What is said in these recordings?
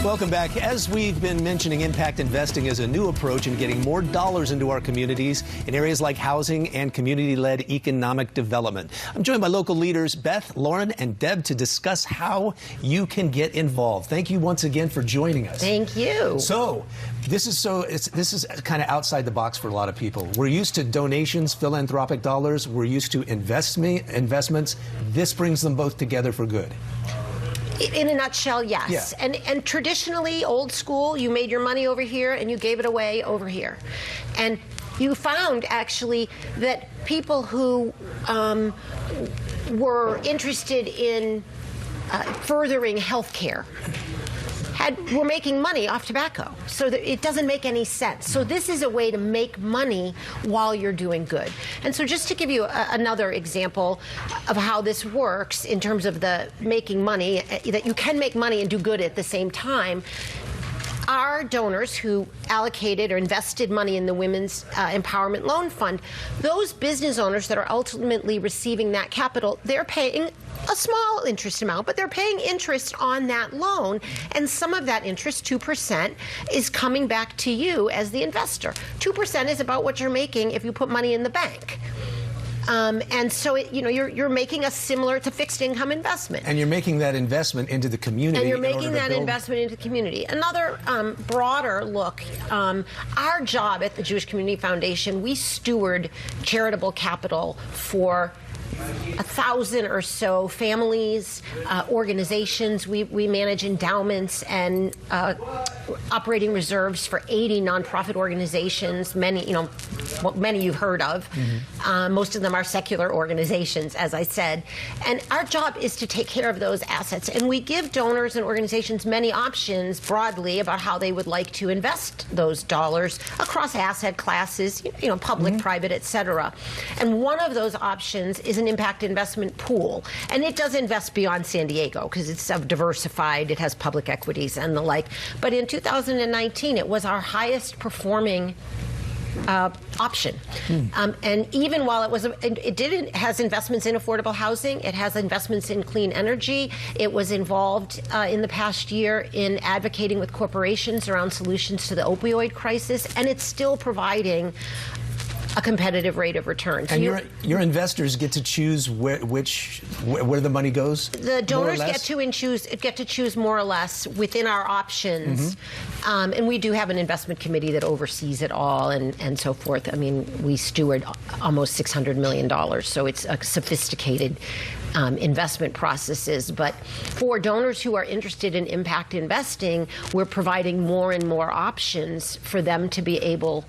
Welcome back. As we've been mentioning, impact investing is a new approach in getting more dollars into our communities in areas like housing and community-led economic development. I'm joined by local leaders Beth, Lauren, and Deb to discuss how you can get involved. Thank you once again for joining us. Thank you. So, this is kind of outside the box for a lot of people. We're used to donations, philanthropic dollars. We're used to investments. This brings them both together for good. In a nutshell, yes. Yeah. And traditionally, old school, you made your money over here and you gave it away over here. And you found, actually, that people who were interested in furthering health care were making money off tobacco. So that it doesn't make any sense. So this is a way to make money while you're doing good. And so just to give you another example of how this works in terms of the making money, that you can make money and do good at the same time, our donors who allocated or invested money in the Women's Empowerment Loan Fund, those business owners that are ultimately receiving that capital, they're paying a small interest amount, but they're paying interest on that loan, and some of that interest, 2%, is coming back to you as the investor. 2% is about what you're making if you put money in the bank. And so, you're making a similar to fixed income investment. And you're making that investment into the community. And you're making that investment into the community. Another broader look, our job at the Jewish Community Foundation, we steward charitable capital for 1,000 or so families, organizations. We manage endowments and operating reserves for 80 nonprofit organizations. Many you've heard of. Mm-hmm. Most of them are secular organizations, as I said. And our job is to take care of those assets. And we give donors and organizations many options broadly about how they would like to invest those dollars across asset classes, public, private, et cetera. And one of those options is an impact investment pool. And it does invest beyond San Diego because it's diversified. It has public equities and the like. But in 2019, it was our highest performing option. And even while it has investments in affordable housing, it has investments in clean energy. It was involved in the past year in advocating with corporations around solutions to the opioid crisis, and it's still providing a competitive rate of return. So and your investors get to choose where the money goes? The donors get to choose more or less within our options. Mm-hmm. And we do have an investment committee that oversees it all and so forth. I mean, we steward almost $600 million, so it's a sophisticated investment processes. But for donors who are interested in impact investing, we're providing more and more options for them to be able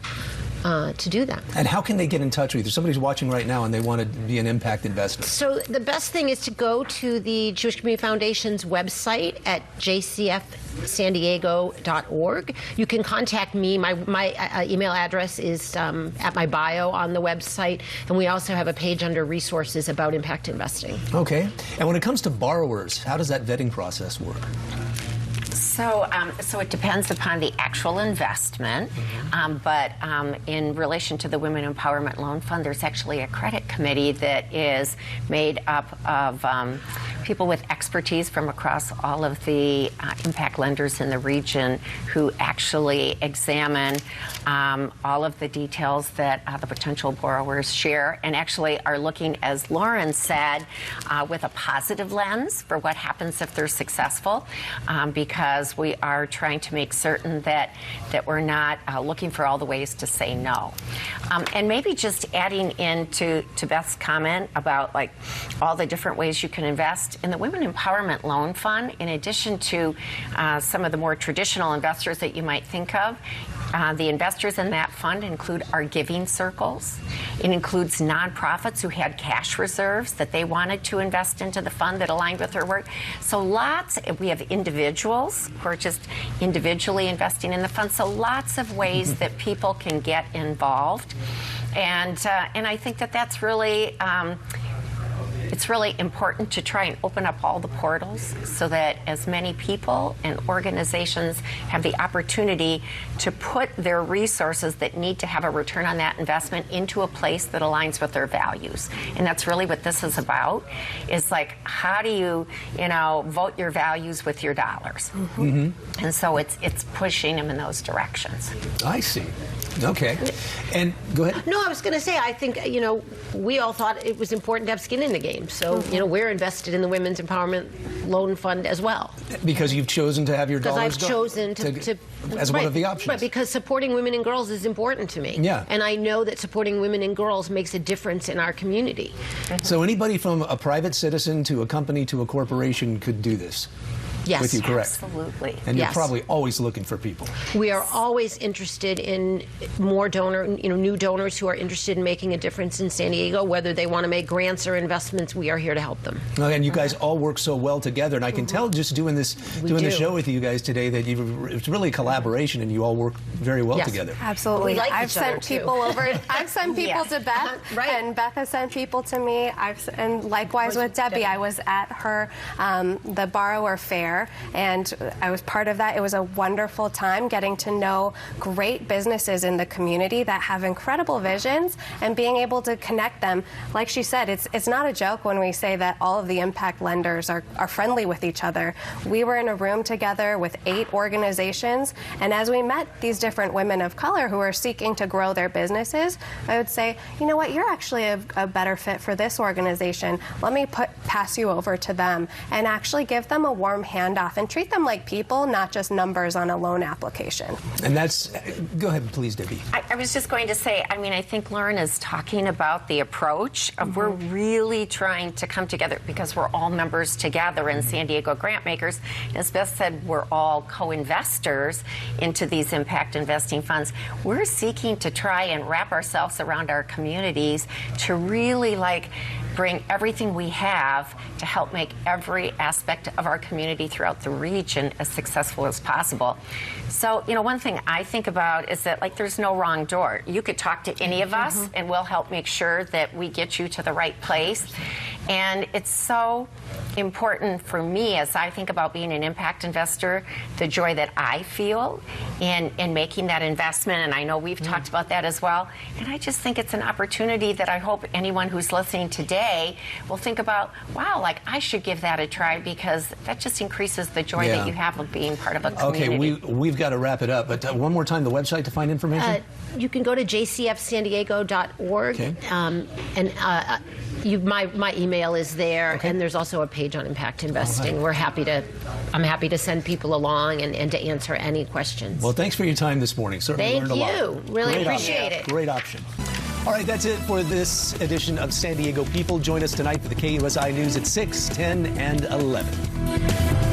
to do that. And how can they get in touch with you? If somebody's watching right now and they want to be an impact investor. So the best thing is to go to the Jewish Community Foundation's website at jcfsandiego.org. You can contact me. My email address is at my bio on the website, and we also have a page under resources about impact investing. Okay. And when it comes to borrowers, how does that vetting process work? So it depends upon the actual investment, but in relation to the Women Empowerment Loan Fund, there's actually a credit committee that is made up of people with expertise from across all of the impact lenders in the region who actually examine all of the details that the potential borrowers share and actually are looking, as Lauren said, with a positive lens for what happens if they're successful, because we are trying to make certain that we're not looking for all the ways to say no. And maybe just adding into Beth's comment about like all the different ways you can invest in the Women Empowerment Loan Fund, in addition to some of the more traditional investors that you might think of. The investors in that fund include our giving circles. It includes nonprofits who had cash reserves that they wanted to invest into the fund that aligned with their work. So we have individuals who are just individually investing in the fund. So lots of ways that people can get involved. And I think that that's really it's really important to try and open up all the portals so that as many people and organizations have the opportunity to put their resources that need to have a return on that investment into a place that aligns with their values. And that's really what this is about, is like, how do you, vote your values with your dollars? Mm-hmm. And so it's pushing them in those directions. I see. Okay. And go ahead. No, I was going to say, I think, we all thought it was important to have skin in the game. So, we're invested in the Women's Empowerment Loan Fund as well. Because you've chosen to have your dollars Because I've chosen to as one of the options. Right, because supporting women and girls is important to me. Yeah. And I know that supporting women and girls makes a difference in our community. So anybody from a private citizen to a company to a corporation could do this? Yes. With you, correct? Absolutely. And you're probably always looking for people. We are always interested in more new donors who are interested in making a difference in San Diego, whether they want to make grants or investments. We are here to help them. And you guys all work so well together, and I can tell just doing the show with you guys today that it's really a collaboration, and you all work very well together. Absolutely. I've sent people over. I've sent people to Beth, and Beth has sent people to me. And likewise with Debbie, I was at her the borrower fair. And I was part of that. It was a wonderful time getting to know great businesses in the community that have incredible visions and being able to connect them. Like she said, it's not a joke when we say that all of the impact lenders are friendly with each other. We were in a room together with 8 organizations, and as we met these different women of color who are seeking to grow their businesses, I would say, you know what, you're actually a better fit for this organization. Let me pass you over to them and actually give them a warm handoff and treat them like people, not just numbers on a loan application. And that's, go ahead, please, Debbie. I was just going to say, I think Lauren is talking about the approach of we're really trying to come together because we're all members together in San Diego Grant Makers. As Beth said, we're all co-investors into these impact investing funds. We're seeking to try and wrap ourselves around our communities to really bring everything we have to help make every aspect of our community throughout the region as successful as possible. So, one thing I think about is that, there's no wrong door. You could talk to any of us, and we'll help make sure that we get you to the right place. And it's so important for me as I think about being an impact investor, the joy that I feel in making that investment. And I know we've talked about that as well. And I just think it's an opportunity that I hope anyone who's listening today will think about, wow, I should give that a try, because that just increases the joy that you have of being part of a community. Okay, we've got to wrap it up. But one more time, the website to find information? You can go to jcfsandiego.org. Okay. My email is there, and there's also a page on impact investing. Right. I'm happy to send people along and to answer any questions. Well, thanks for your time this morning. Certainly learned a lot. Thank you. Really appreciate it. Great option. All right, that's it for this edition of San Diego People. Join us tonight for the KUSI News at 6, 10, and 11.